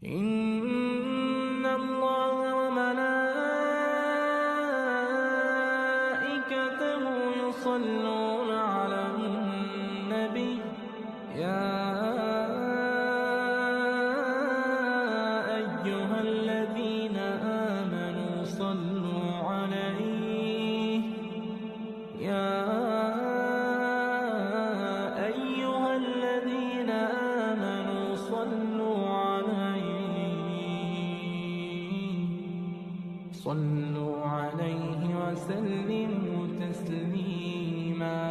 إن الله وملائكته يصلون على النبي يا أيها الذين آمنوا صلوا عليه صلوا عليه وسلموا تسليما.